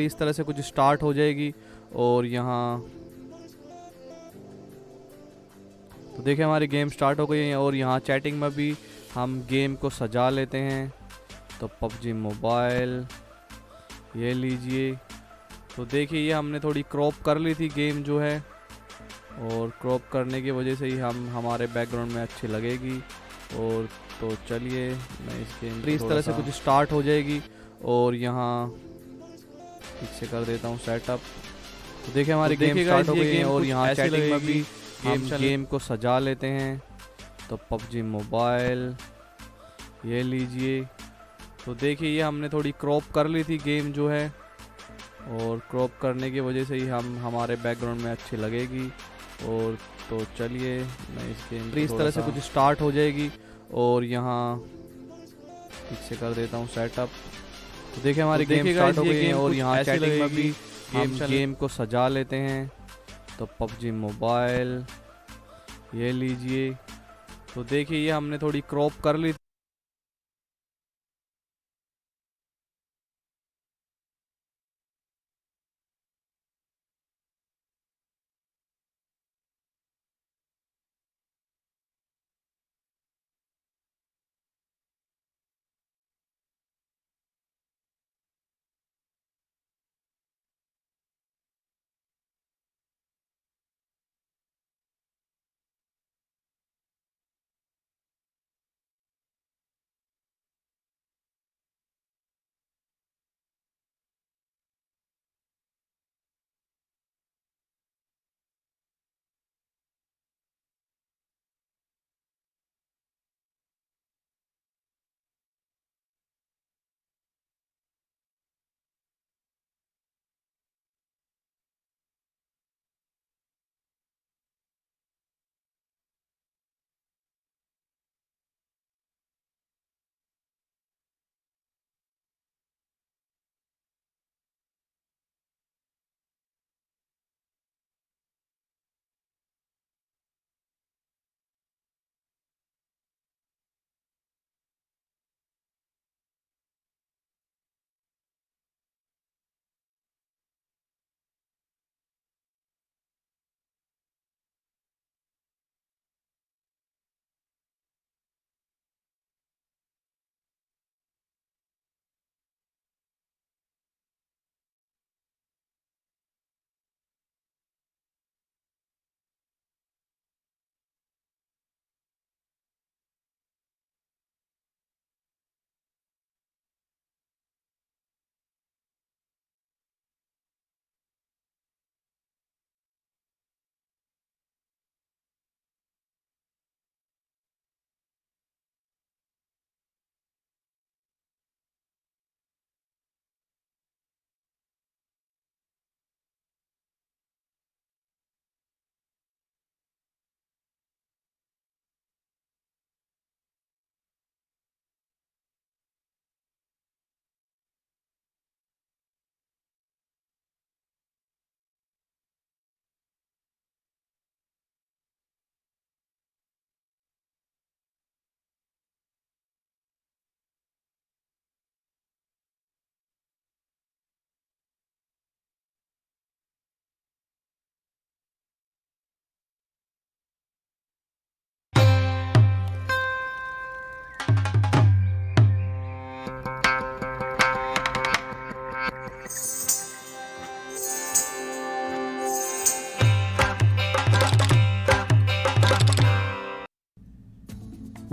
इस तरह से कुछ स्टार्ट हो जाएगी। और यहाँ तो देखिए हमारी गेम स्टार्ट हो गई है और यहाँ चैटिंग में भी हम गेम को सजा लेते हैं। तो पबजी मोबाइल ये लीजिए। तो देखिए ये हमने थोड़ी क्रॉप कर ली थी गेम जो है, और क्रॉप करने की वजह से ही हम हमारे बैकग्राउंड में अच्छी लगेगी। और तो चलिए मैं इस गेम इस तरह से कुछ स्टार्ट हो जाएगी। और यहाँ ठीक से कर देता हूँ सेटअप। तो देखिए हमारी गेम स्टार्ट हो गई है और यहाँ चैटिंग में भी हम गेम को सजा लेते हैं। तो पबजी मोबाइल ये लीजिए। तो देखिए ये हमने थोड़ी क्रॉप कर ली थी गेम जो है, और क्रॉप करने की वजह से ही हम हमारे बैकग्राउंड में अच्छी लगेगी। और तो चलिए मैं इस गेम इस तरह से कुछ स्टार्ट हो जाएगी। और यहाँ ठीक से कर देता हूँ सेटअप। तो देखिए हमारी गेम स्टार्ट हो गई है और यहाँ चैटिंग में भी हम गेम को सजा लेते हैं। तो पबजी मोबाइल ये लीजिए। तो देखिए ये हमने थोड़ी क्रॉप कर ली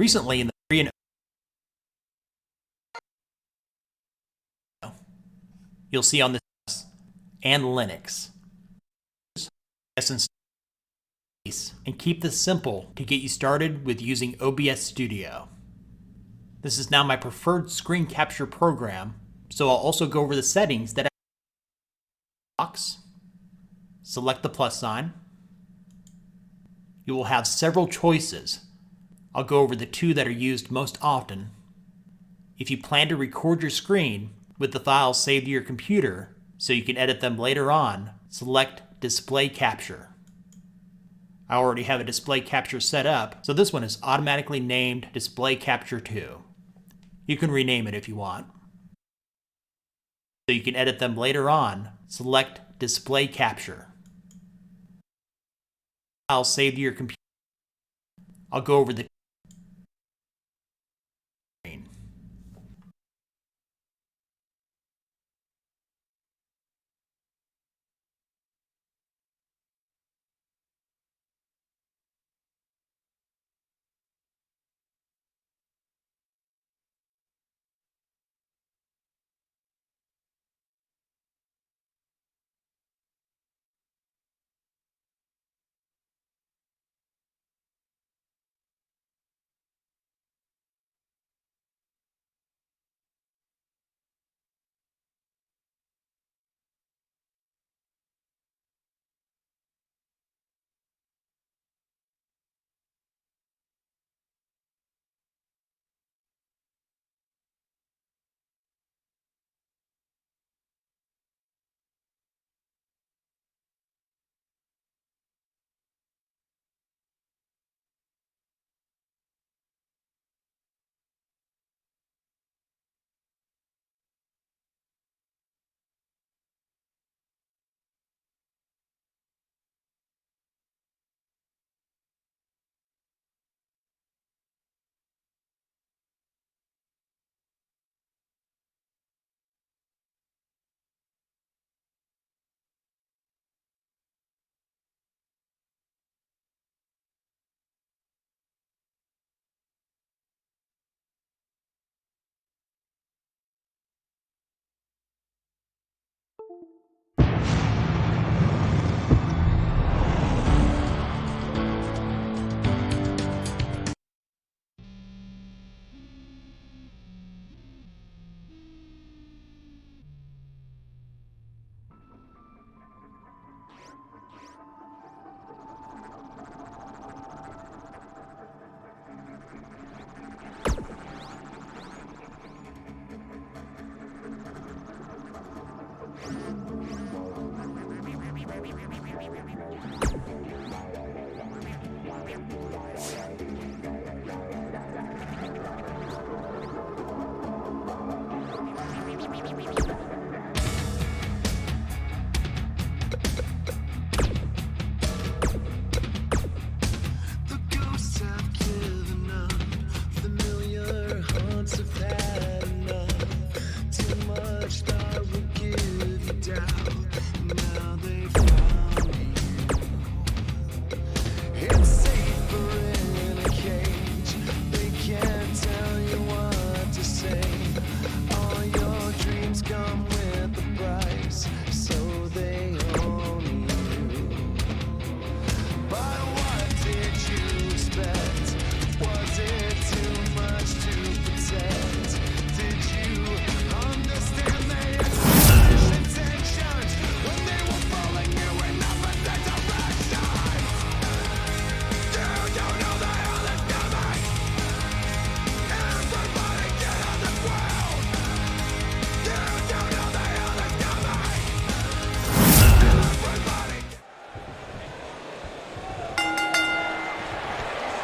Recently in the free you'll see on this and Linux. And keep this simple to get you started with using OBS Studio. This is now my preferred screen capture program, so I'll also go over the settings that box. Select the plus sign. You will have several choices. I'll go over the two that are used most often. If you plan to record your screen with the files saved to your computer so you can edit them later on, select Display Capture. I already have a display capture set up, so this one is automatically named Display Capture 2. You can rename it if you want. so you can edit them later on, select Display Capture. I'll save to your computer. I'll go over the screen.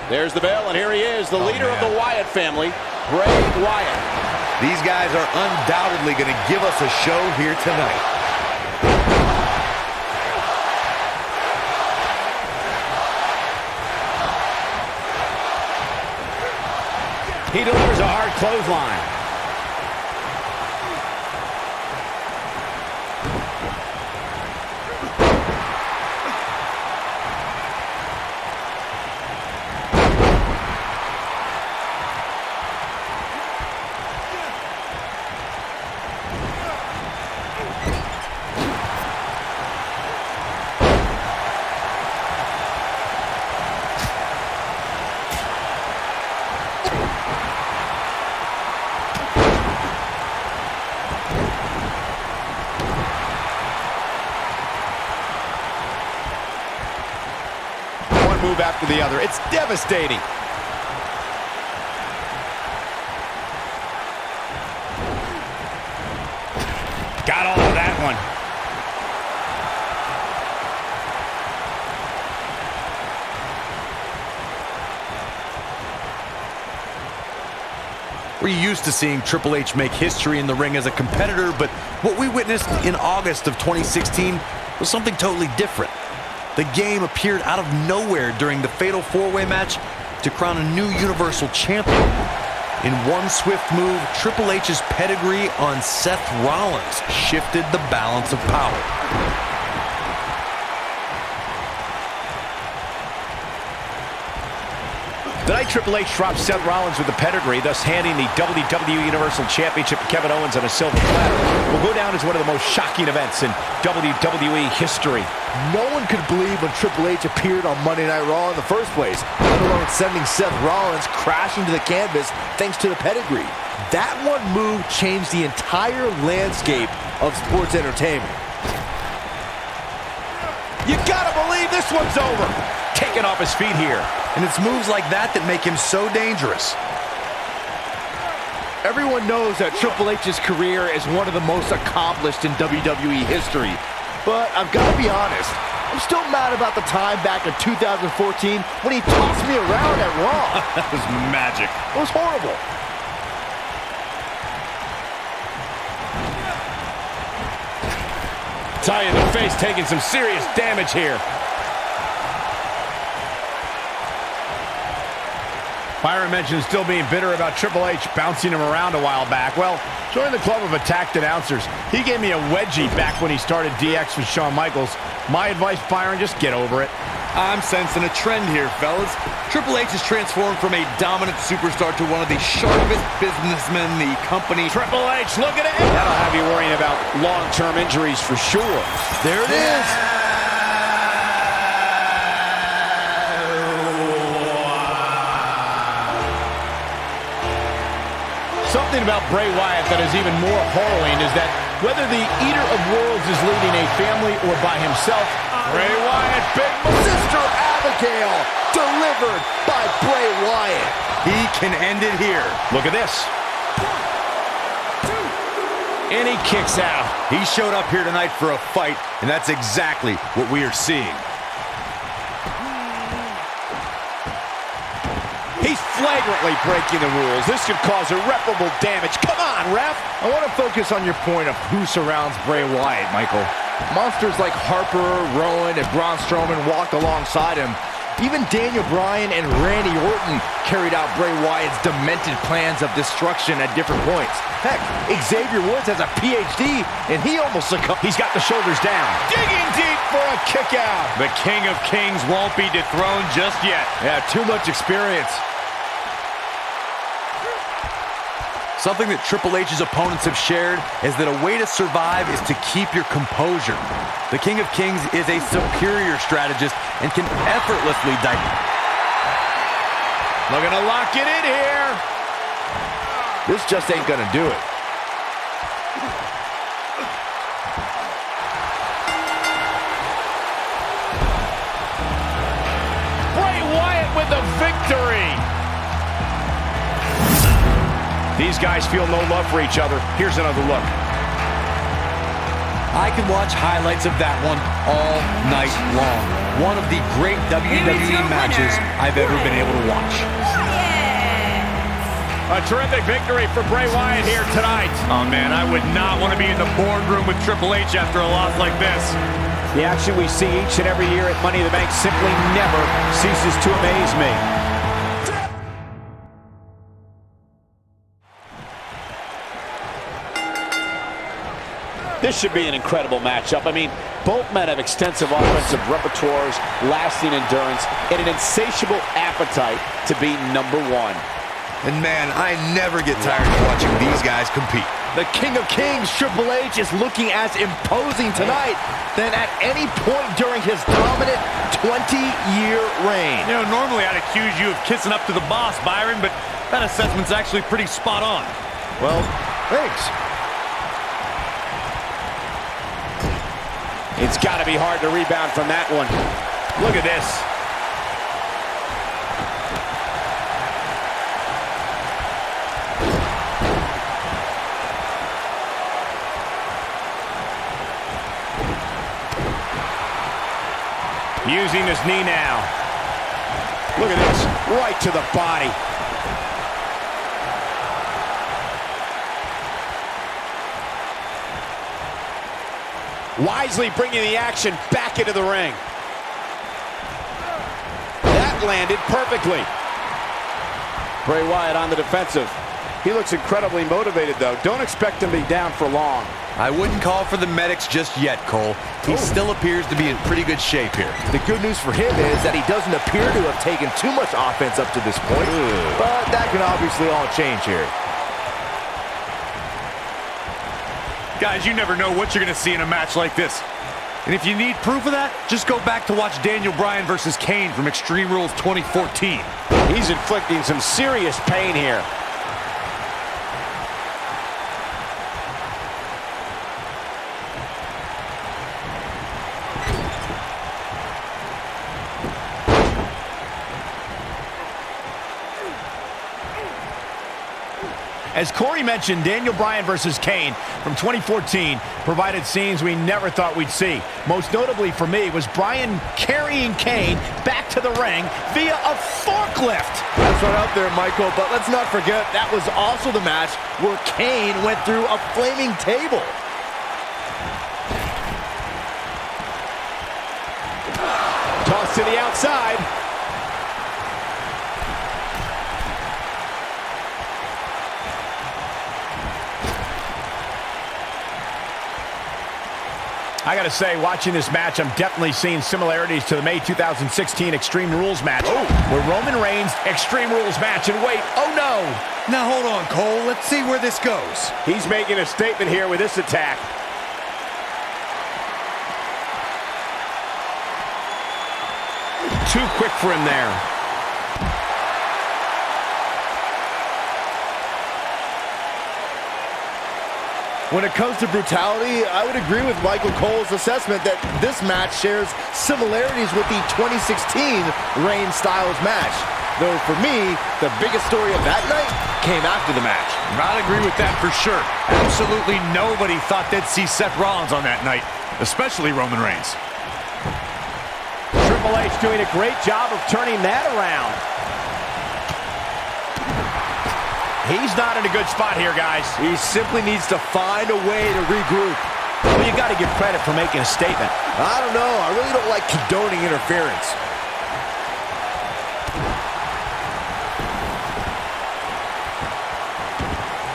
There's the bell, and here he is, the leader of the Wyatt family, Bray Wyatt. These guys are undoubtedly going to give us a show here tonight. He delivers a hard clothesline. Move after the other. It's devastating. Got all of that one. We're used to seeing Triple H make history in the ring as a competitor, but what we witnessed in August of 2016 was something totally different. The game appeared out of nowhere during the Fatal 4-Way match to crown a new Universal Champion. In one swift move, Triple H's pedigree on Seth Rollins shifted the balance of power. Tonight, Triple H drops Seth Rollins with the pedigree, thus handing the WWE Universal Championship to Kevin Owens on a silver platter. Will go down as one of the most shocking events in WWE history. No one could believe when Triple H appeared on Monday Night Raw in the first place, let alone sending Seth Rollins crashing to the canvas thanks to the pedigree. That one move changed the entire landscape of sports entertainment. You gotta believe this one's over. Taken off his feet here. And it's moves like that that make him so dangerous. Everyone knows that Triple H's career is one of the most accomplished in WWE history. But I've got to be honest, I'm still mad about the time back in 2014 when he tossed me around at Raw. That was magic. It was horrible. Tie in the face, taking some serious damage here. Byron mentioned still being bitter about Triple H bouncing him around a while back. Well, join the club of attacked announcers. He gave me a wedgie back when he started DX with Shawn Michaels. My advice, Byron, just get over it. I'm sensing a trend here, fellas. Triple H has transformed from a dominant superstar to one of the sharpest businessmen the company. Triple H, look at it. That'll have you worrying about long-term injuries for sure. There it is. Something about Bray Wyatt that is even more harrowing is that whether the Eater of Worlds is leading a family or by himself, Bray Wyatt, Sister Abigail, delivered by Bray Wyatt. He can end it here. Look at this. And he kicks out. He showed up here tonight for a fight, and that's exactly what we are seeing. He's flagrantly breaking the rules. This could cause irreparable damage. Come on, ref. I want to focus on your point of who surrounds Bray Wyatt, Michael. Monsters like Harper, Rowan, and Braun Strowman walked alongside him. Even Daniel Bryan and Randy Orton carried out Bray Wyatt's demented plans of destruction at different points. Heck, Xavier Woods has a PhD, and he almost succumbed. He's got the shoulders down. Digging deep for a kick out. The King of Kings won't be dethroned just yet. Yeah, too much experience. Something that Triple H's opponents have shared is that a way to survive is to keep your composure. The King of Kings is a superior strategist and can effortlessly Looking to lock it in here. This just ain't gonna do it. Bray Wyatt with the victory. These guys feel no love for each other. Here's another look. I can watch highlights of that one all night long. One of the great WWE matches I've ever been able to watch. A terrific victory for Bray Wyatt here tonight. Oh man, I would not want to be in the boardroom with Triple H after a loss like this. The action we see each and every year at Money in the Bank simply never ceases to amaze me. This should be an incredible matchup. I mean, both men have extensive offensive repertoires, lasting endurance, and an insatiable appetite to be number one. And man, I never get tired of watching these guys compete. The King of Kings, Triple H, is looking as imposing tonight than at any point during his dominant 20-year reign. You know, normally I'd accuse you of kissing up to the boss, Byron, but that assessment's actually pretty spot on. Well, thanks. It's got to be hard to rebound from that one. Look at this. Using his knee now. Look at this. Right to the body. wisely bringing the action back into the ring. That landed perfectly. Bray Wyatt on the defensive. He looks incredibly motivated, though. Don't expect him to be down for long. I wouldn't call for the medics just yet, Cole. He still appears to be in pretty good shape here. The good news for him is that he doesn't appear to have taken too much offense up to this point. But that can obviously all change here. Guys, you never know what you're going to see in a match like this. And if you need proof of that, just go back to watch Daniel Bryan versus Kane from Extreme Rules 2014. He's inflicting some serious pain here. As Corey mentioned, Daniel Bryan versus Kane from 2014 provided scenes we never thought we'd see. Most notably for me was Bryan carrying Kane back to the ring via a forklift. That's right up there, Michael, but let's not forget that was also the match where Kane went through a flaming table. Toss to the outside. I gotta say, watching this match, I'm definitely seeing similarities to the May 2016 Extreme Rules match, where Roman Reigns Extreme Rules match, and wait, oh no! Now hold on, Cole. Let's see where this goes. He's making a statement here with this attack. Too quick for him there. When it comes to brutality, I would agree with Michael Cole's assessment that this match shares similarities with the 2016 Reigns Styles match. Though for me, the biggest story of that night came after the match. I'd agree with that for sure. Absolutely nobody thought they'd see Seth Rollins on that night, especially Roman Reigns. Triple H doing a great job of turning that around. He's not in a good spot here, guys. He simply needs to find a way to regroup. Well, you got to give credit for making a statement. I don't know. I really don't like condoning interference.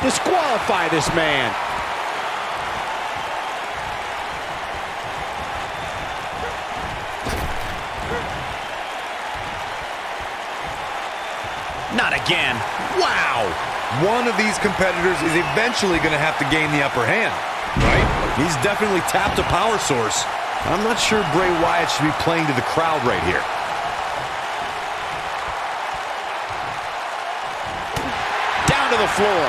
Disqualify this man. Not again. Wow. One of these competitors is eventually going to have to gain the upper hand, right? He's definitely tapped a power source. I'm not sure Bray Wyatt should be playing to the crowd right here. Down to the floor.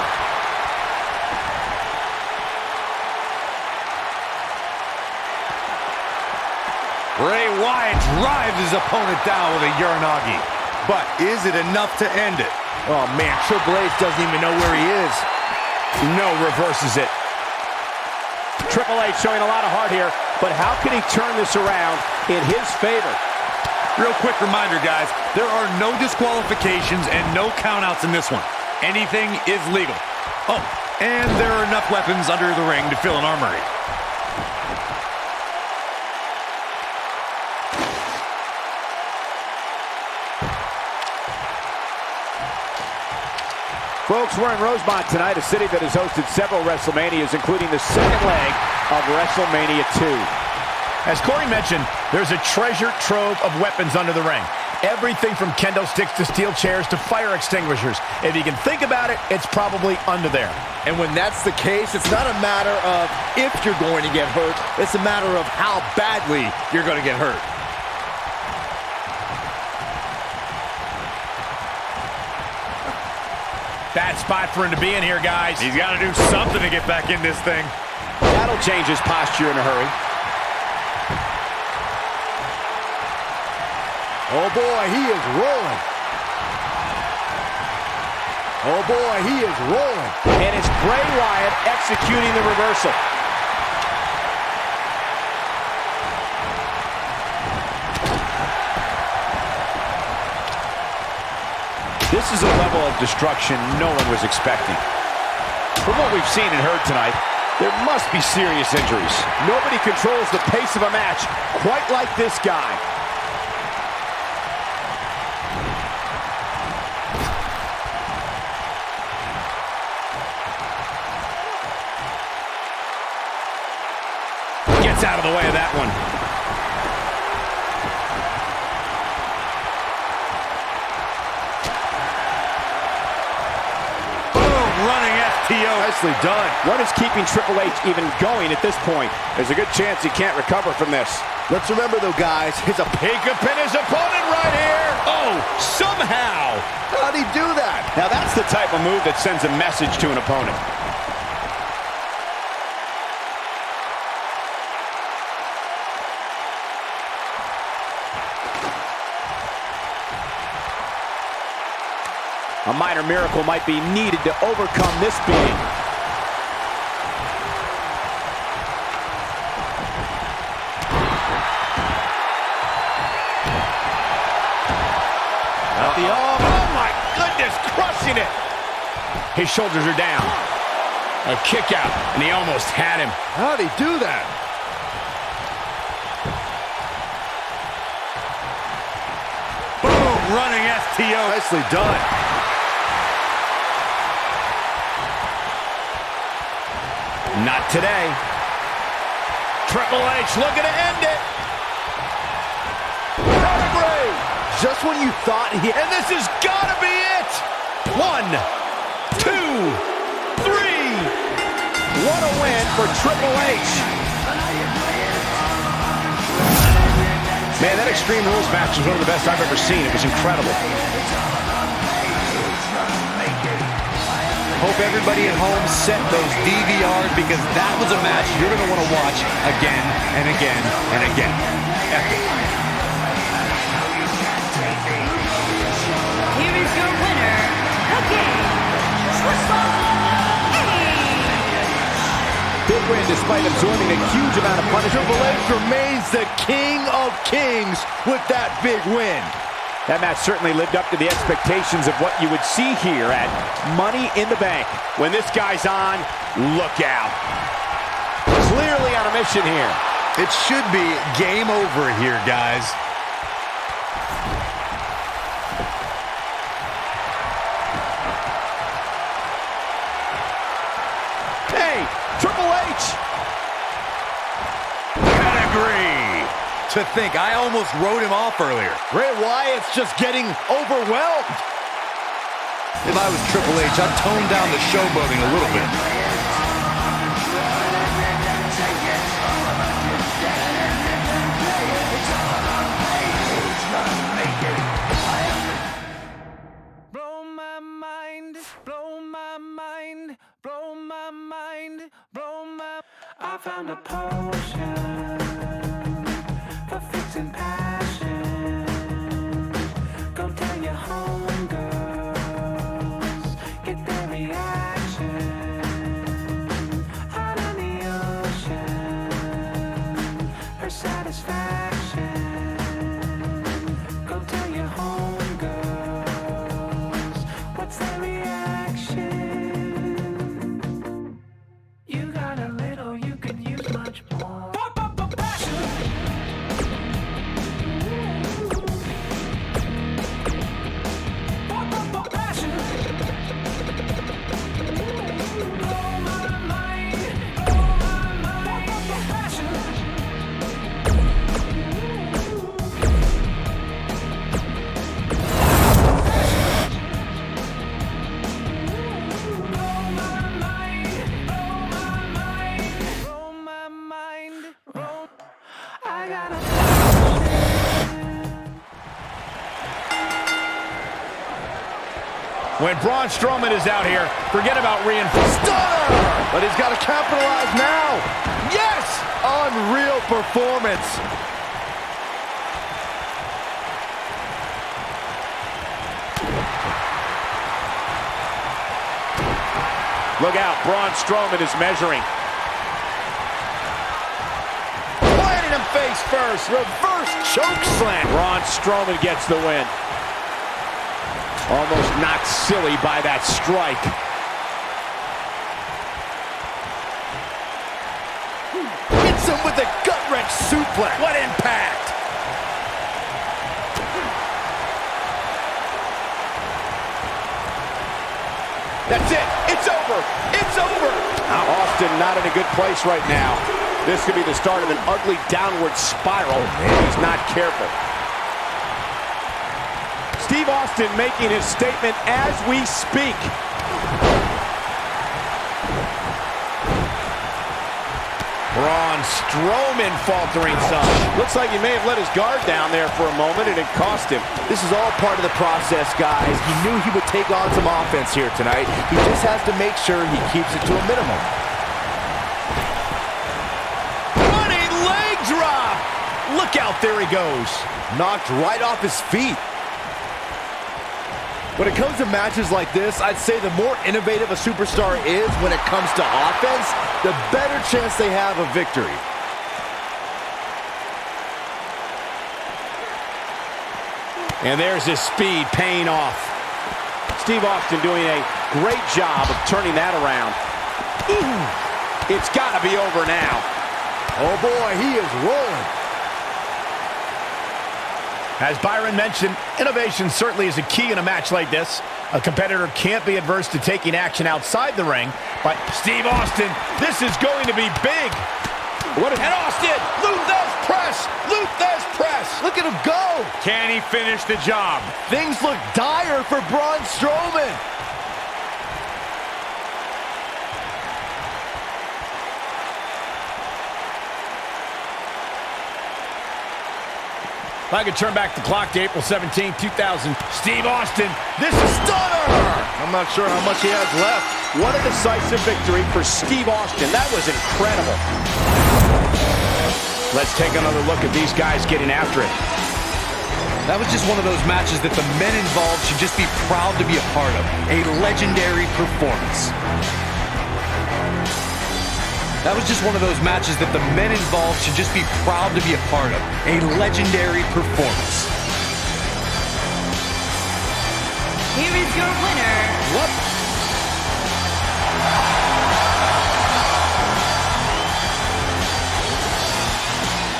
Bray Wyatt drives his opponent down with a Uranagi. But is it enough to end it? Oh, man, Triple H doesn't even know where he is. No, reverses it. Triple H showing a lot of heart here, but how can he turn this around in his favor? Real quick reminder, guys, there are no disqualifications and no countouts in this one. Anything is legal. Oh, and there are enough weapons under the ring to fill an armory. Folks, we're in Rosemont tonight, a city that has hosted several WrestleManias, including the second leg of WrestleMania 2. As Corey mentioned, there's a treasure trove of weapons under the ring. Everything from kendo sticks to steel chairs to fire extinguishers. If you can think about it, it's probably under there. And when that's the case, it's not a matter of if you're going to get hurt. It's a matter of how badly you're going to get hurt. Bad spot for him to be in here, guys. He's got to do something to get back in this thing. That'll change his posture in a hurry. Oh, boy, he is rolling. Oh, boy, he is rolling. And it's Bray Wyatt executing the reversal. This is a level of destruction no one was expecting. From what we've seen and heard tonight, There must be serious injuries. Nobody controls the pace of a match quite like this guy. Gets out of the way of that one. Running FTO. Nicely done. What is keeping Triple H even going at this point? There's a good chance he can't recover from this. Let's remember, though, guys, He could pin his opponent right here. Oh, somehow. how'd he do that? Now that's the type of move that sends a message to an opponent. A minor miracle might be needed to overcome this beating. Oh my goodness, crushing it. His shoulders are down. A kick out, and he almost had him. How'd he do that? Boom, running FTO. Nicely done. Not today. Triple H looking to end it. Pedigree! Just when you thought he... And this has got to be it. 1, 2, 3. What a win for Triple H. Man, that Extreme Rules match was one of the best I've ever seen. It was incredible. Hope everybody at home set those DVRs because that was a match you're going to want to watch again and again and again. Epic. Here is your winner, the Game, Triple H. Big win despite absorbing a huge amount of punishment. Triple H remains the king of kings with that big win. That match certainly lived up to the expectations of what you would see here at Money in the Bank. When this guy's on, look out. Clearly on a mission here. It should be game over here, guys. Hey, Triple H! Pedigree. To think, I almost wrote him off earlier. Bray Wyatt's just getting overwhelmed. If I was Triple H, I'd tone down the showboating a little bit. Blow my mind, blow my mind, blow my mind, blow my... I found a potion for fixing passion. Go tell your homegirls, get their reaction. Out on the ocean, her satisfaction. Go tell your homegirls, what's their reaction? You got a little, you could use much more. Passion. Passion. Blow my mind, blow my mind. Passion. I got a When Braun Strowman is out here, forget about reinforcement. Stunner! But he's got to capitalize now. Yes! Unreal performance. Look out, Braun Strowman is measuring. Planted him face first, reverse choke slam. Braun Strowman gets the win. Almost knocked silly by that strike. suplex. What impact! That's it. It's over. It's over. Austin not in a good place right now. This could be the start of an ugly downward spiral if he's not careful. Steve Austin making his statement as we speak. Braun Strowman faltering some. Looks like he may have let his guard down there for a moment, and it cost him. This is all part of the process, guys. He knew he would take on some offense here tonight. He just has to make sure he keeps it to a minimum. Running leg drop! Look out, there he goes. Knocked right off his feet. When it comes to matches like this, I'd say the more innovative a superstar is when it comes to offense, the better chance they have of victory. And there's his speed paying off. Steve Austin doing a great job of turning that around. Ooh, it's got to be over now. Oh boy, he is rolling. As Byron mentioned, innovation certainly is a key in a match like this. A competitor can't be adverse to taking action outside the ring, but Steve Austin, this is going to be big. And Austin, Luthez press, Luthez press. Look at him go. Can he finish the job? Things look dire for Braun Strowman. If I could turn back the clock to April 17, 2000. Steve Austin, this is stunner! I'm not sure how much he has left. What a decisive victory for Steve Austin. That was incredible. Let's take another look at these guys getting after it. That was just one of those matches that the men involved should just be proud to be a part of. A legendary performance. That was just one of those matches that the men involved should just be proud to be a part of. A legendary performance. Here is your winner. What?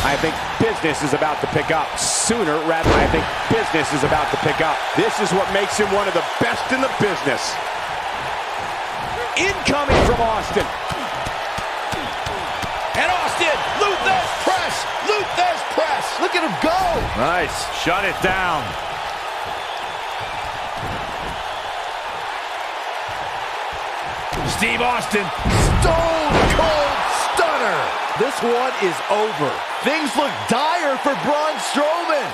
I think business is about to pick up. Sooner, rather, I think business is about to pick up. This is what makes him one of the best in the business. Incoming from Austin. And Austin, Luthez press, Luthez press. Look at him go. Nice. Shut it down. Steve Austin. Stone Cold Stunner. This one is over. Things look dire for Braun Strowman.